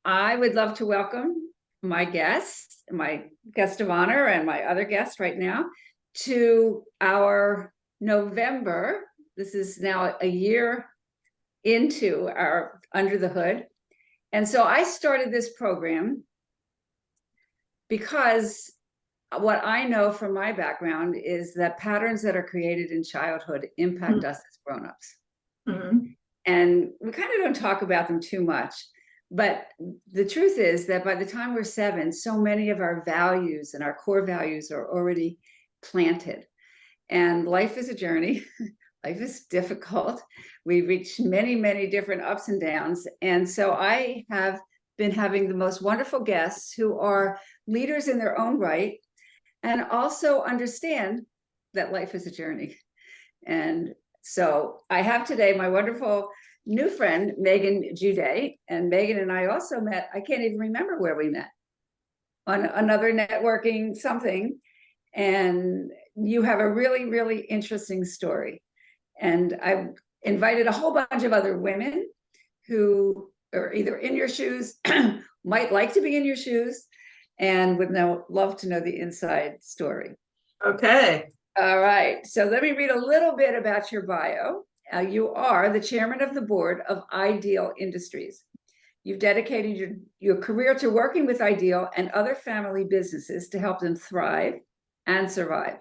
I would love to welcome my guest of honor, and my other guest right now to our November. This is now a year into our Under the Hood. And so I started this program because what I know from my background is that patterns that are created in childhood impact us as grown-ups. And we kind of don't talk about them too much. But the truth is that by the time we're 7, so many of our values and our core values are already planted. And life is a journey. Life is difficult. We reach many, many different ups and downs. And so I have been having the most wonderful guests who are leaders in their own right and also understand that life is a journey. And so I have today my wonderful new friend, Meghan Juday. And Meghan and I also met, I can't even remember where we met, on another networking something. And you have a really, really interesting story. And I've invited a whole bunch of other women who are either in your shoes, might like to be in your shoes, and would love to know the inside story. Okay. All right. So let me read a little bit about your bio. You are the chairman of the board of IDEAL Industries. You've dedicated your career to working with IDEAL and other family businesses to help them thrive and survive.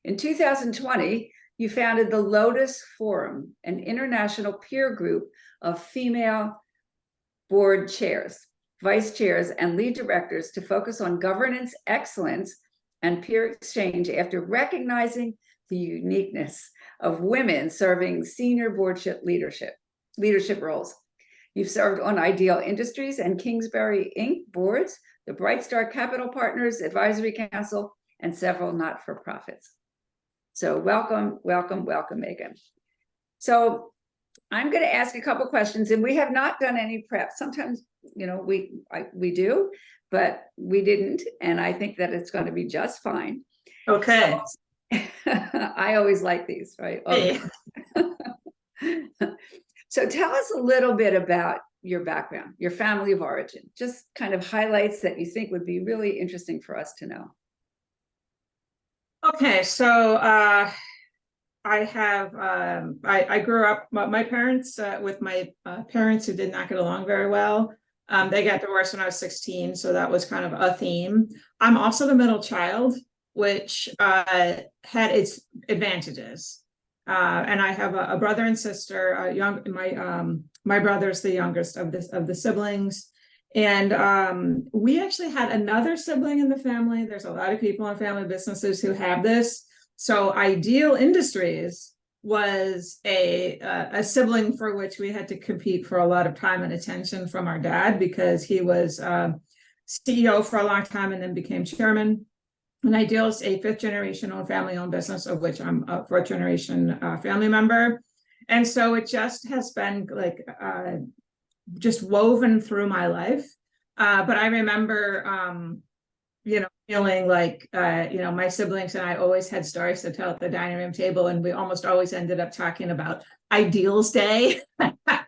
In 2020, you founded the Lodis Forum, an international peer group of female board chairs, vice chairs, and lead directors to focus on governance excellence and peer exchange after recognizing the uniqueness of women serving senior boardship leadership roles. You've served on IDEAL Industries and Kingsbury Inc. boards, the Brightstar Capital Partners Advisory Council, and several not-for-profits. So welcome, welcome, welcome, Meghan. So I'm going to ask a couple questions, and we have not done any prep. Sometimes, you know, we do, but we didn't, and I think that it's going to be just fine. Okay. I always like these, right? Hey. So tell us a little bit about your background, your family of origin, just kind of highlights that you think would be really interesting for us to know. Okay, so I grew up, my parents, with my parents who did not get along very well. They got divorced when I was 16, so that was kind of a theme. I'm also the middle child, which had its advantages. And I have a brother and sister. My brother's the youngest of the siblings. And we actually had another sibling in the family. There's a lot of people in family businesses who have this. So IDEAL Industries was a sibling for which we had to compete for a lot of time and attention from our dad, because he was CEO for a long time and then became chairman. And IDEAL is a 5th generation owned family owned business, of which I'm a 4th generation family member. And so it just has been like just woven through my life. But I remember, feeling like, my siblings and I always had stories to tell at the dining room table, and we almost always ended up talking about Ideals Day,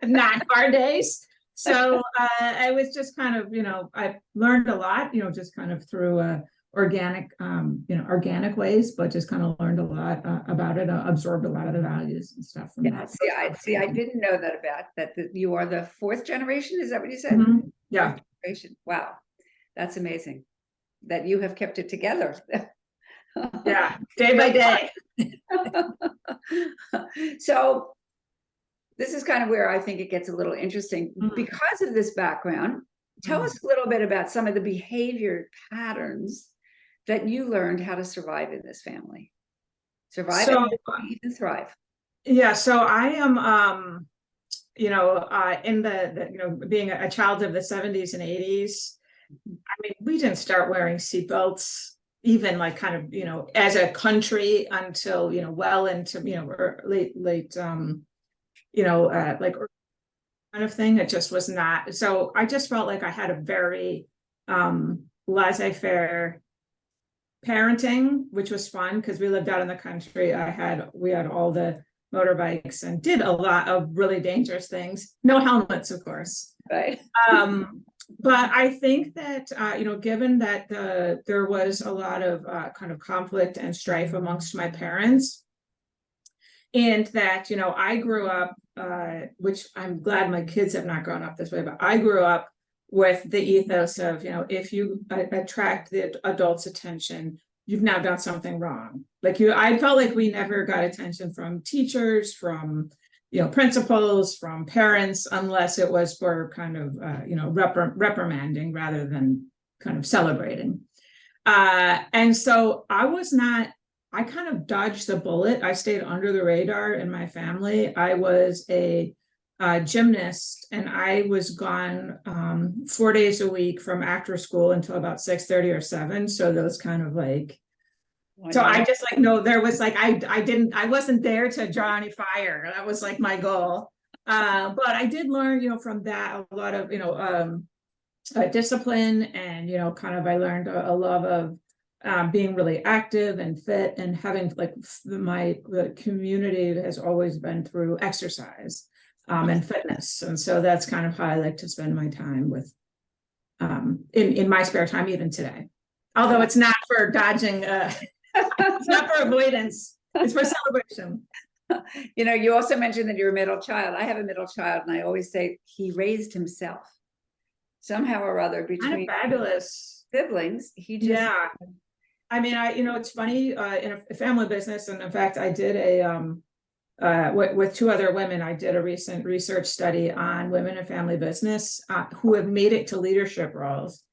not our days. So I was just kind of, I learned a lot, just kind of through organic ways, but just kind of learned a lot about it, absorbed a lot of the values and stuff from that. I didn't know that that you are the 4th generation. Is that what you said? Mm-hmm. Yeah. 4th generation. Wow, that's amazing that you have kept it together. Yeah, day by day. So this is kind of where I think it gets a little interesting. Because of this background. Tell us a little bit about some of the behavior patterns that you learned how to survive in this family. Survive and even thrive. Yeah, so I am in being a child of the 70s and 80s. I mean, we didn't start wearing seatbelts even like kind of, as a country until, well into, late, like kind of thing. It just was not. So I just felt like I had a very laissez-faire parenting, which was fun because we lived out in the country. We had all the motorbikes and did a lot of really dangerous things. No helmets, of course. Right. But I think that, given that there was a lot of kind of conflict and strife amongst my parents, and that, I grew up, which I'm glad my kids have not grown up this way, but I grew up with the ethos of, if you attract the adult's attention, you've now done something wrong. I felt like we never got attention from teachers, from principals, from parents, unless it was for kind of, reprimanding rather than kind of celebrating. And so I kind of dodged the bullet. I stayed under the radar in my family. I was a gymnast, and I was gone 4 days a week from after school until about 6:30 or 7. So those kind of so I just no, there was I wasn't there to draw any fire. That was my goal. But I did learn, from that a lot of, discipline, and, I learned a love of being really active and fit, and having the community has always been through exercise and fitness. And so that's kind of how I like to spend my time with in my spare time, even today. Although it's not for dodging it's not for avoidance, it's for celebration. You also mentioned that you're a middle child. I have a middle child, and I always say he raised himself somehow or other between kind of fabulous siblings. He just, yeah. I mean, it's funny, in a family business, and in fact, I did with 2 other women, I did a recent research study on women in family business who have made it to leadership roles.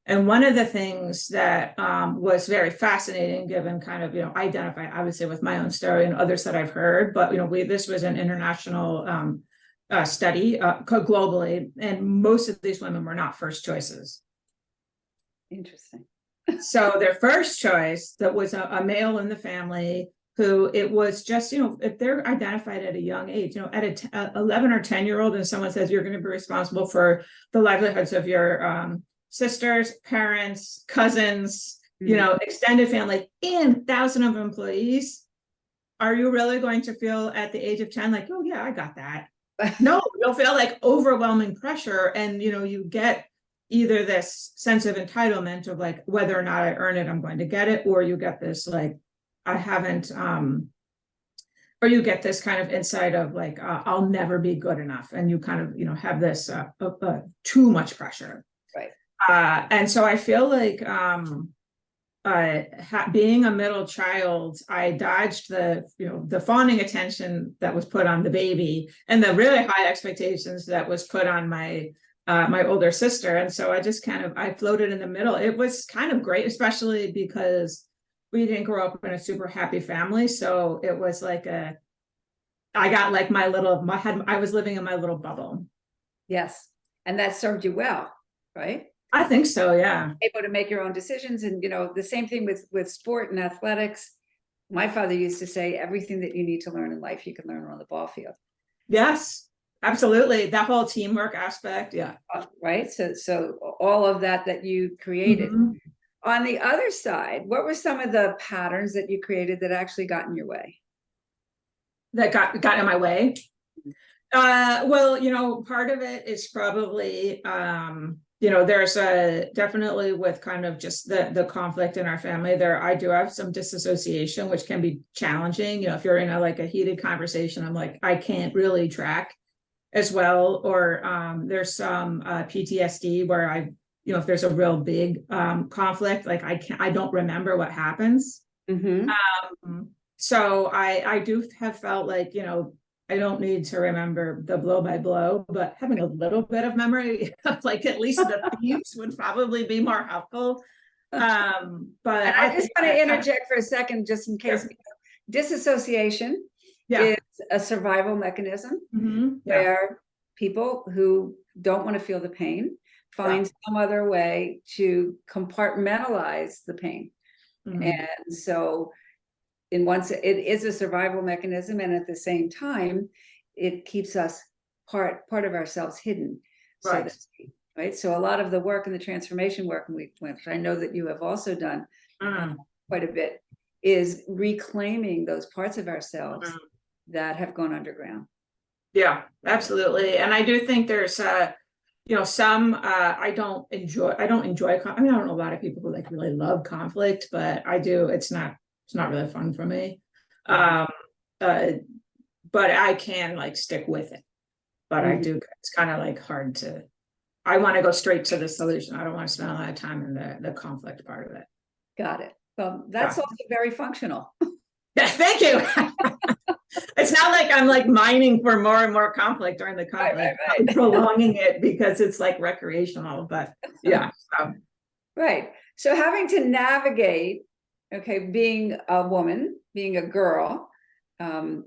And one of the things that was very fascinating, given kind of, identify, I would say, with my own story and others that I've heard, but, this was an international study globally, and most of these women were not first choices. Interesting. So their first choice, that was a male in the family, who it was just, if they're identified at a young age, at a 11 or 10-year-old, and someone says you're going to be responsible for the livelihoods of your sisters, parents, cousins, extended family, and thousands of employees, are you really going to feel at the age of 10 oh yeah, I got that? No, you'll feel overwhelming pressure, and you get either this sense of entitlement of whether or not I earn it, I'm going to get it, or you get this I haven't, or you get this kind of insight of I'll never be good enough, and you kind of have this too much pressure. Right. And so I feel being a middle child, I dodged the fawning attention that was put on the baby, and the really high expectations that was put on my older sister. And so I just I floated in the middle. It was kind of great, especially because we didn't grow up in a super happy family. So it was I got I was living in my little bubble. Yes. And that served you well, right? I think so, yeah. Able to make your own decisions. And, the same thing with sport and athletics. My father used to say, everything that you need to learn in life, you can learn on the ball field. Yes, absolutely. That whole teamwork aspect. Yeah. Right. So all of that you created. Mm-hmm. On the other side, what were some of the patterns that you created that actually got in your way? That got in my way? Well, part of it is probably, there's definitely with kind of just the conflict in our family there, I do have some disassociation, which can be challenging. If you're in a heated conversation, I'm I can't really track as well. Or there's some PTSD where if there's a real big conflict, I don't remember what happens. Mm-hmm. So I do have felt I don't need to remember the blow by blow, but having a little bit of memory of at least the themes would probably be more helpful. But I just want to interject for a second, just in case. Sure. Disassociation is a survival mechanism, mm-hmm. where people who don't want to feel the pain find some other way to compartmentalize the pain. Mm-hmm. And so in one sense, it is a survival mechanism, and at the same time, it keeps us part of ourselves hidden. Right. Right. So a lot of the work and the transformation work, which I know that you have also done quite a bit, is reclaiming those parts of ourselves that have gone underground. Yeah, absolutely. And I do think there's some I don't enjoy. I mean, I don't know a lot of people who like really love conflict, but I do. It's not really fun for me. But I can like stick with it. But I do. It's kind of like hard to. I want to go straight to the solution. I don't want to spend a lot of time in the conflict part of it. Got it. Well, that's also very functional. Yeah, thank you. It's not like I'm like mining for more and more conflict during the conflict, right. prolonging it because it's like recreational, but yeah. Right. So having to navigate, okay, being a woman, being a girl, kind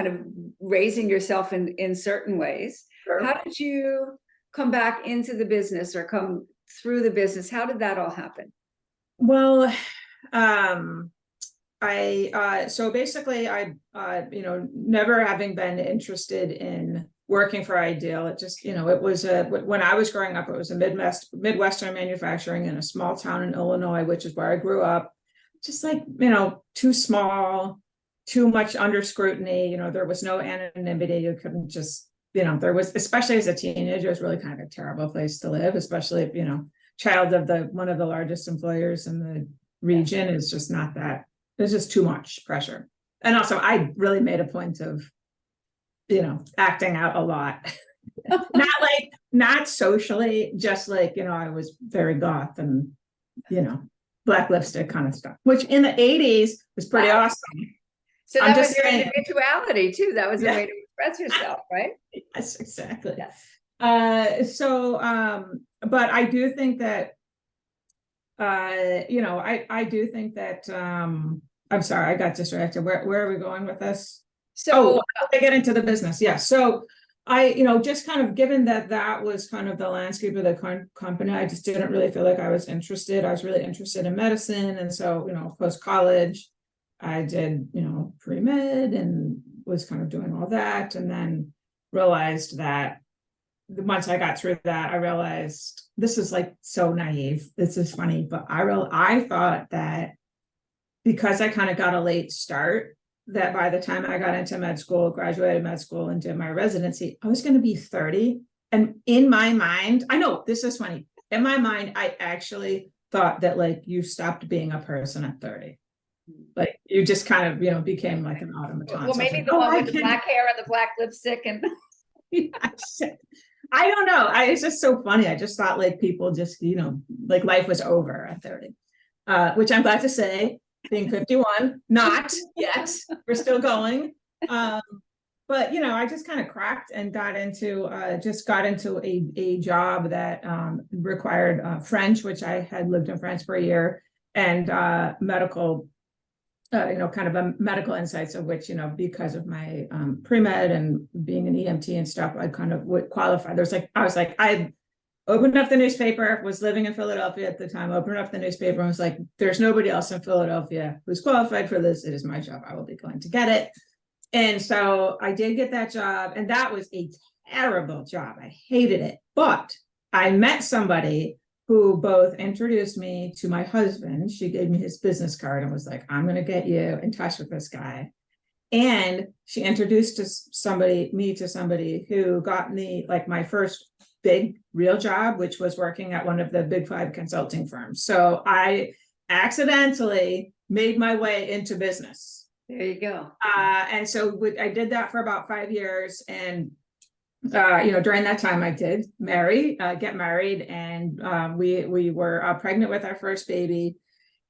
of raising yourself in certain ways. Sure. How did you come back into the business or come through the business? How did that all happen? Well, so basically I never having been interested in working for IDEAL, it just, it was when I was growing up, it was a Midwestern manufacturing in a small town in Illinois, which is where I grew up. Just like, too small, too much under scrutiny, there was no anonymity. You couldn't just, there was, especially as a teenager, it was really kind of a terrible place to live, especially if, child of one of the largest employers in the region is just not that. There's just too much pressure. And also I really made a point of, acting out a lot. not socially, just like, I was very goth and, black lipstick kind of stuff, which in the 80s was pretty awesome. So that was your individuality too. That was a way to express yourself, right? Yes, exactly. Yes. But I do think that, I do think that, I'm sorry, I got distracted. Where are we going with this? So I get into the business. Yeah. So I, just kind of given that was kind of the landscape of the company, I just didn't really feel like I was interested. I was really interested in medicine. And so, post college, I did, pre-med and was kind of doing all that. And then realized that once I got through that, I realized this is like so naive. This is funny, but I thought that because I kind of got a late start, that by the time I got into med school, graduated med school and did my residency, I was going to be 30. And in my mind, I know this is funny. In my mind, I actually thought that like you stopped being a person at 30. Like you just kind of, became like an automaton. Well, maybe the one with the black hair and the black lipstick and I don't know. It's just so funny. I just thought like people just, like life was over at 30, which I'm glad to say, being 51, not yet. We're still going. But, I just kind of cracked and got into a job that required French, which I had lived in France for a year, and medical, kind of a medical insights of which, because of my pre-med and being an EMT and stuff, I kind of would qualify. I opened up the newspaper, was living in Philadelphia at the time, opened up the newspaper and was like, there's nobody else in Philadelphia who's qualified for this. It is my job. I will be going to get it. And so I did get that job, and that was a terrible job. I hated it, but I met somebody who both introduced me to my husband. She gave me his business card and was like, I'm going to get you in touch with this guy. And she introduced me to somebody who got me like my first big real job, which was working at one of the big 5 consulting firms. So I accidentally made my way into business. There you go. And so I did that for about 5 years. And during that time I did get married, and we were pregnant with our first baby.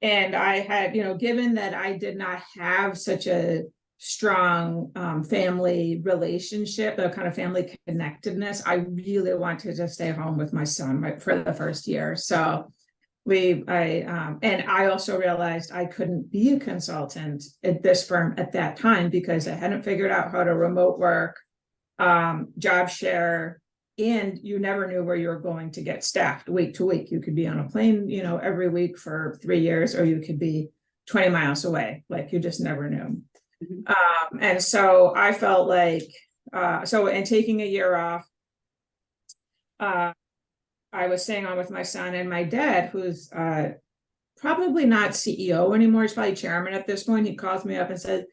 And I had, given that I did not have such a strong family relationship, a kind of family connectedness, I really wanted to stay home with my son for the first year. So and I also realized I couldn't be a consultant at this firm at that time because I hadn't figured out how to remote work, job share, and you never knew where you were going to get staffed week to week. You could be on a plane, every week for 3 years, or you could be 20 miles away. Like you just never knew. Mm-hmm. And so I felt like, and taking a year off, I was staying on with my son, and my dad, who's probably not CEO anymore, he's probably chairman at this point. He calls me up and said,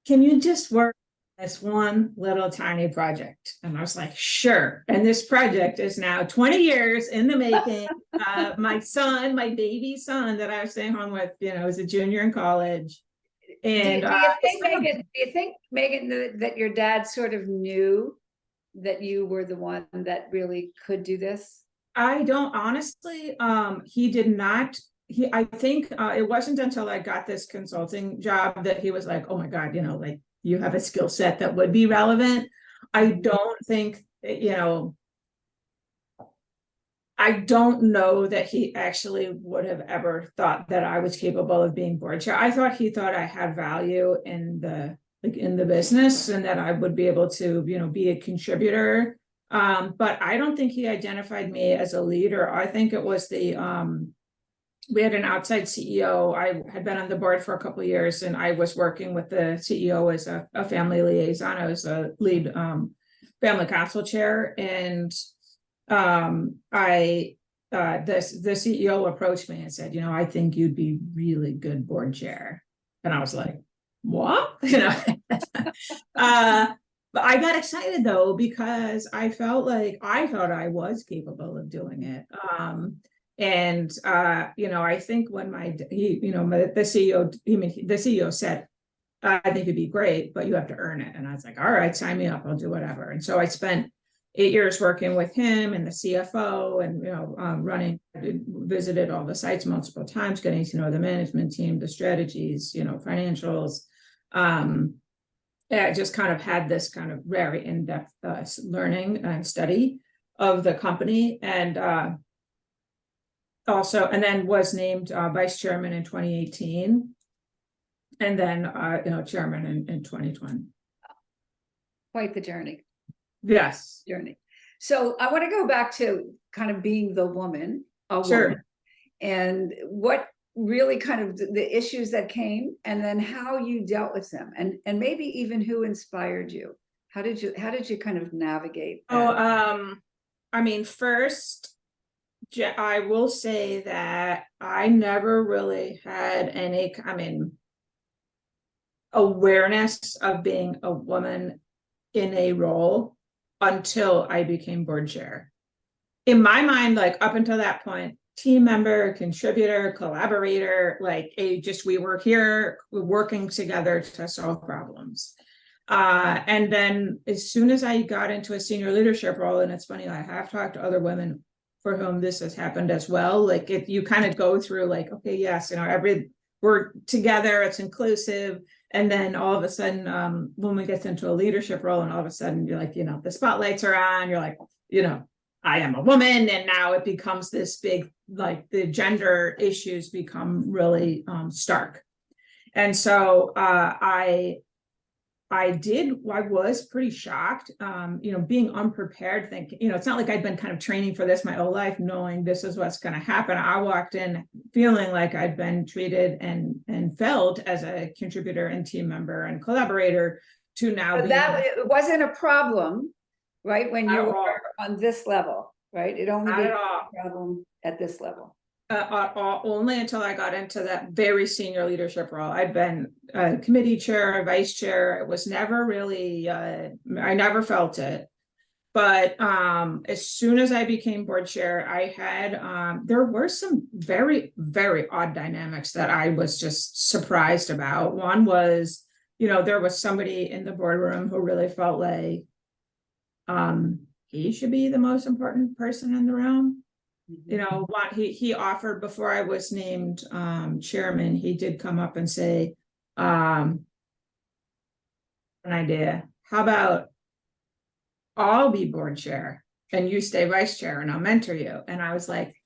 can you just work this one little tiny project. And I was like, sure. And this project is now 20 years in the making. My son, my baby son that I was staying home with, is a junior in college. And do you think, Meghan, that your dad sort of knew that you were the one that really could do this? I don't honestly, he did not. I think it wasn't until I got this consulting job that he was like, oh my God, like you have a skill set that would be relevant. I don't think, I don't know that he actually would have ever thought that I was capable of being board chair. I thought he thought I had value in the business and that I would be able to, be a contributor. But I don't think he identified me as a leader. I think it was we had an outside CEO. I had been on the board for a couple of years, and I was working with the CEO as a family liaison. I was a lead family council chair, and the CEO approached me and said, I think you'd be really good board chair. And I was like, what? But I got excited though, because I felt like I thought I was capable of doing it. I think when the CEO said, I think it'd be great, but you have to earn it. And I was like, all right, sign me up. I'll do whatever. And so I spent 8 years working with him and the CFO and, visited all the sites multiple times, getting to know the management team, the strategies, financials. I just kind of had this kind of very in-depth learning and study of the company, and then was named vice chairman in 2018, and then chairman in 2020. Quite the journey. Yes. Journey. So I want to go back to kind of being the woman, Sure. woman, and what really kind of the issues that came, and then how you dealt with them, and maybe even who inspired you. How did you kind of navigate that? First, I will say that I never really had any, awareness of being a woman in a role until I became board chair. In my mind, like up until that point, team member, contributor, collaborator, we were here working together to solve problems. And then as soon as I got into a senior leadership role, and it's funny, I have talked to other women for whom this has happened as well. You kind of go through okay, yes, we're together, it's inclusive. And then all of a sudden, woman gets into a leadership role, and all of a sudden you're like, the spotlights are on, you're like, I am a woman. And now it becomes this big, the gender issues become really stark. And so I was pretty shocked, being unprepared, thinking, it's not like I'd been kind of training for this my whole life, knowing this is what's going to happen. I walked in feeling like I'd been treated and felt as a contributor and team member and collaborator to now. But it wasn't a problem, right? When you were on this level, right? It only became a problem at this level. Only until I got into that very senior leadership role. I'd been committee chair, vice chair. It was never really, I never felt it. But as soon as I became board chair, I had, there were some very, very odd dynamics that I was just surprised about. One was, there was somebody in the boardroom who really felt like he should be the most important person in the room. What he offered before I was named chairman, he did come up and say, an idea, how about I'll be board chair and you stay vice chair and I'll mentor you? And I was like,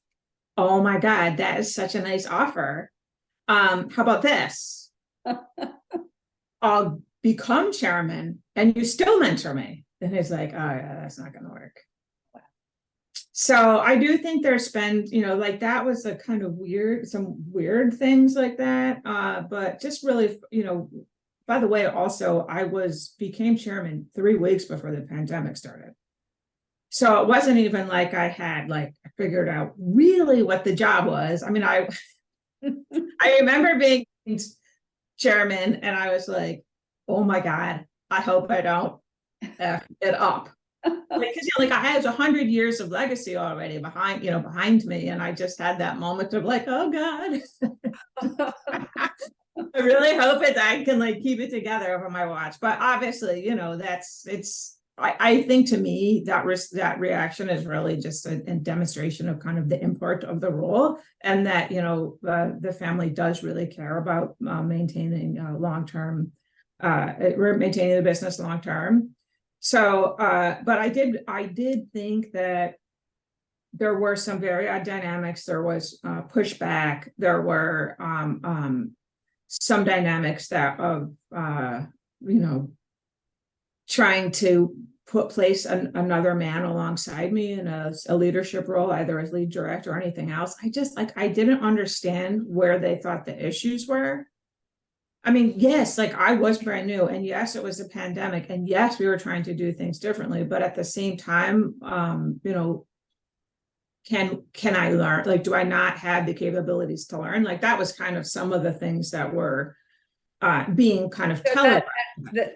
oh my God, that is such a nice offer. How about this? I'll become chairman and you still mentor me. And he's like, oh yeah, that's not gonna work. So I do think there's been, that was a kind of some weird things like that. But just really, by the way, also I became chairman 3 weeks before the pandemic started. So it wasn't even like I had figured out really what the job was. I remember being chairman and I was like, oh my God, I hope I don't F it up. Like, cause like I had 100 years of legacy already behind me. And I just had that moment of like, oh God, I really hope I can like keep it together over my watch. But obviously, I think to me that reaction is really just a demonstration of kind of the import of the role, and that the family does really care about maintaining long-term, maintaining the business long-term. So, but I did think that there were some very odd dynamics. There was pushback. There were some dynamics that of trying to place another man alongside me in a leadership role, either as lead director or anything else. I didn't understand where they thought the issues were. I mean, yes, like I was brand new, and yes, it was a pandemic, and yes, we were trying to do things differently, but at the same time, can I learn? Like, do I not have the capabilities to learn? Like, that was kind of some of the things that were being kind of telegraphed.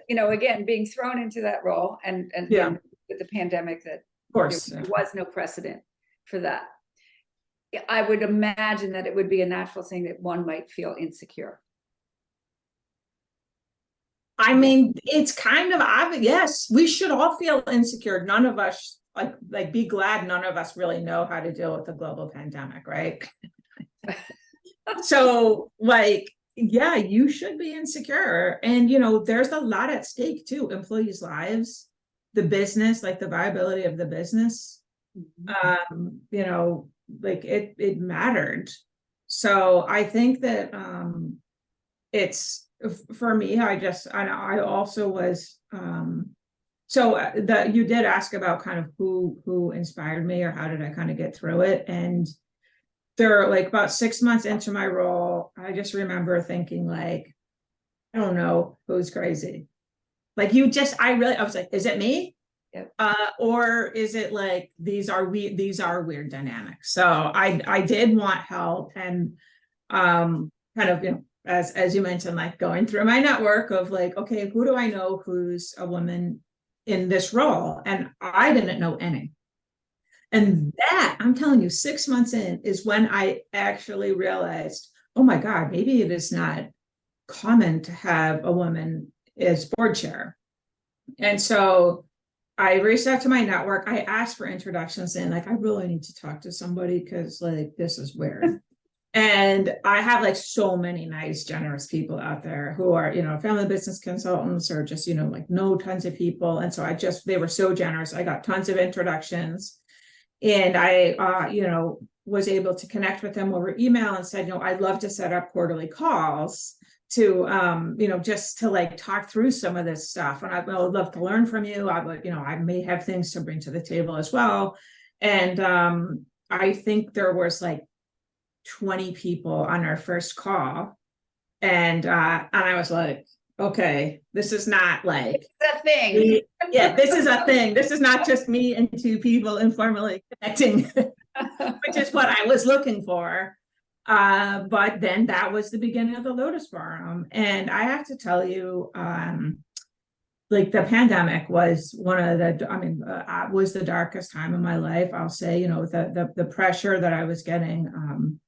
Again, being thrown into that role, and yeah, with the pandemic, that of course there was no precedent for that. I would imagine that it would be a natural thing that one might feel insecure. I mean, it's kind of obvious. Yes, we should all feel insecure. None of us like be glad none of us really know how to deal with the global pandemic, right? So like, yeah, you should be insecure. And there's a lot at stake too. Employees' lives, the business, like the viability of the business. Like it mattered. So I think that it's, for me, I also was that you did ask about kind of who inspired me, or how did I kind of get through it. And there, like about 6 months into my role, I just remember thinking like, I don't know who's crazy. Like I was like, is it me? Yep. Or is it like these are weird dynamics? So I did want help, and kind of as you mentioned, like going through my network of like, okay, who do I know who's a woman in this role? And I didn't know any. And that, I'm telling you, 6 months in is when I actually realized, oh my God, maybe it is not common to have a woman as board chair. And so I reached out to my network. I asked for introductions, and like, I really need to talk to somebody because like, this is weird. And I have like so many nice, generous people out there who are, family business consultants, or just, like know tons of people. And so they were so generous. I got tons of introductions, and I, was able to connect with them over email and said, I'd love to set up quarterly calls to, just to like talk through some of this stuff. And I would love to learn from you. I would, I may have things to bring to the table as well. And I think there was like 20 people on our first call. And I was like, okay, this is not like it's a thing. This is a thing. This is not just me and two people informally connecting, which is what I was looking for. But then that was the beginning of the Lodis Forum. And I have to tell you, like the pandemic was was the darkest time of my life. I'll say, the pressure that I was getting,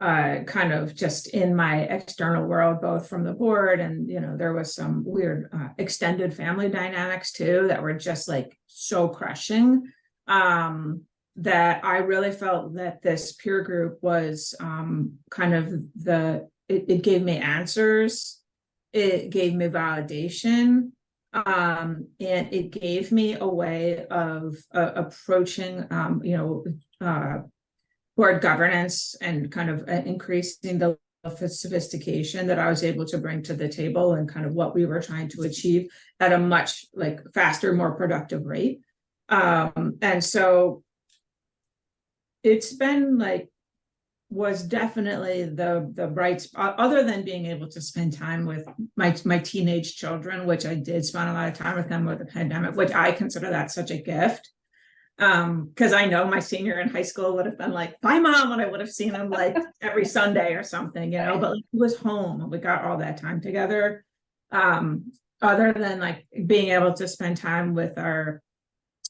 kind of just in my external world, both from the board and, there was some weird extended family dynamics too, that were just like so crushing, that I really felt that this peer group was kind of it gave me answers, it gave me validation, and it gave me a way of approaching, board governance, and kind of increasing the sophistication that I was able to bring to the table, and kind of what we were trying to achieve at a much like faster, more productive rate. And so it's been like, was definitely the bright spot, other than being able to spend time with my teenage children, which I did spend a lot of time with them with the pandemic, which I consider that such a gift. Because I know my senior in high school would have been like, bye mom, and I would have seen him like every Sunday or something, but like, he was home and we got all that time together. other than like being able to spend time with our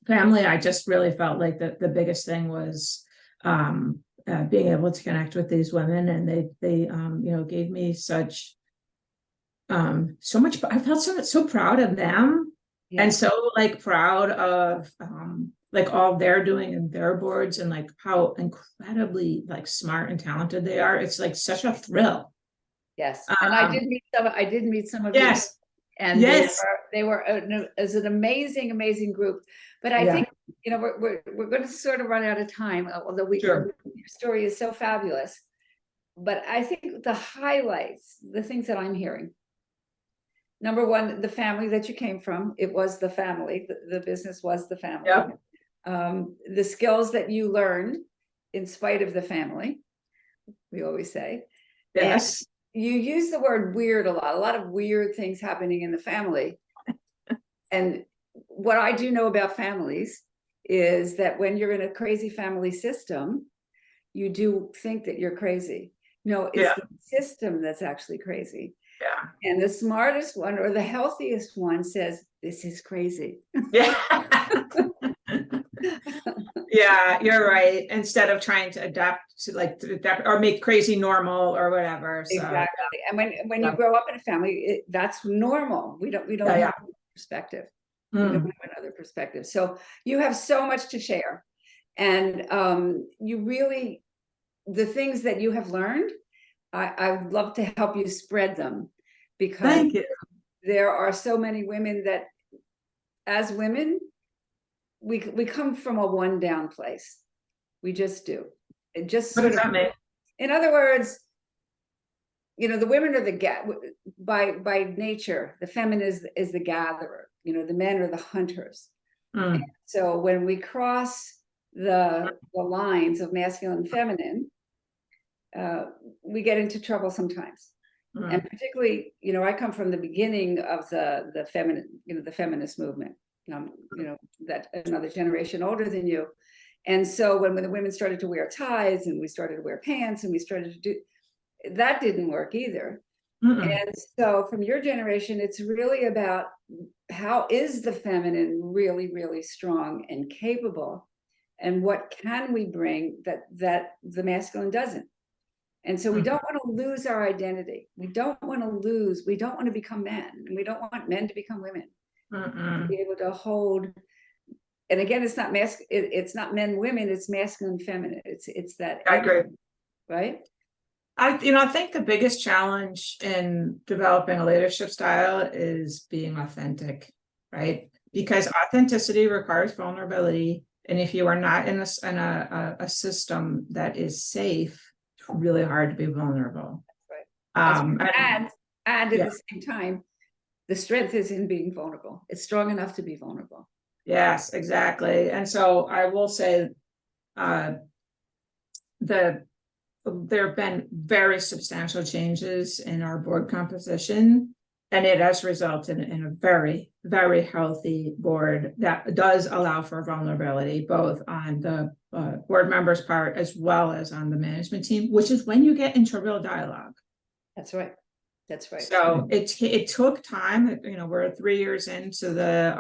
family, I just really felt like the biggest thing was being able to connect with these women, and they gave me such so much. I felt so proud of them, and so like proud of like all they're doing in their boards, and like how incredibly like smart and talented they are. It's like such a thrill. Yes, and I did meet some of you. Yes. And yes, they were as an amazing group. But I think we're going to sort of run out of time, although your story is so fabulous. But I think the highlights, the things that I'm hearing. Number one, the family that you came from. It was the family. The business was the family. The skills that you learned in spite of the family, we always say. Yes. And you use the word weird a lot of weird things happening in the family. And what I do know about families is that when you're in a crazy family system, you do think that you're crazy. No, it's the system that's actually crazy. Yeah. And the smartest one or the healthiest one says, this is crazy. Yeah. Yeah, you're right. Instead of trying to adapt or make crazy normal or whatever. So, exactly. And when you grow up in a family, that's normal. We don't have another perspective. We don't have another perspective. So you have so much to share. And you really, the things that you have learned, I would love to help you spread them, because there are so many women that, as women, we come from a one down place. We just do. It just what does that mean? In other words, the women are by nature, the feminine is the gatherer. The men are the hunters. So when we cross the lines of masculine and feminine, we get into trouble sometimes. And particularly, I come from the beginning of the feminine, the feminist movement. That another generation older than you. And so when the women started to wear ties, and we started to wear pants, and we started to do that, didn't work either. And so from your generation, it's really about how is the feminine really, really strong and capable, and what can we bring that the masculine doesn't. And so we don't want to lose our identity. We don't want to become men, and we don't want men to become women. To be able to hold, and again, it's not men, women, it's masculine, feminine. It's that. I agree. Right? I think the biggest challenge in developing a leadership style is being authentic, right? Because authenticity requires vulnerability. And if you are not in a system that is safe, it's really hard to be vulnerable. That's right. And at the same time, the strength is in being vulnerable. It's strong enough to be vulnerable. Yes, exactly. And so I will say there have been very substantial changes in our board composition, and it has resulted in a very, very healthy board that does allow for vulnerability, both on the board members' part as well as on the management team, which is when you get into real dialogue. That's right. That's right. So it took time. We're 3 years into the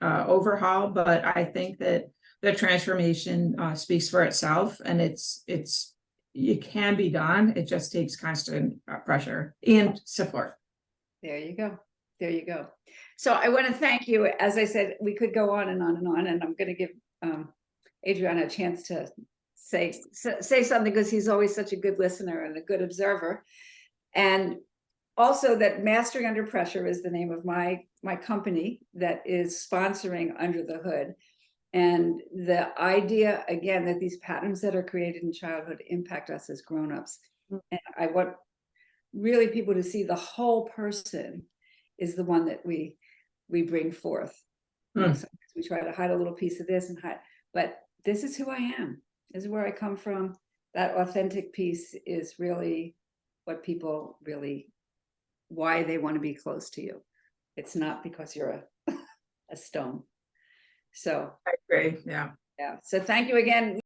overhaul, but I think that the transformation speaks for itself, and it can be done. It just takes constant pressure and support. There you go. So I want to thank you. As I said, we could go on and on and on, and I'm going to give Adrian a chance to say something, because he's always such a good listener and a good observer. And also that Mastering Under Pressure is the name of my company that is sponsoring Under the Hood. And the idea, again, that these patterns that are created in childhood impact us as grown-ups. And I want really people to see the whole person is the one that we bring forth. Sometimes we try to hide a little piece of this and hide, but this is who I am. This is where I come from. That authentic piece is really what people really, why they want to be close to you. It's not because you're a stone. So I agree. Yeah. So thank you again.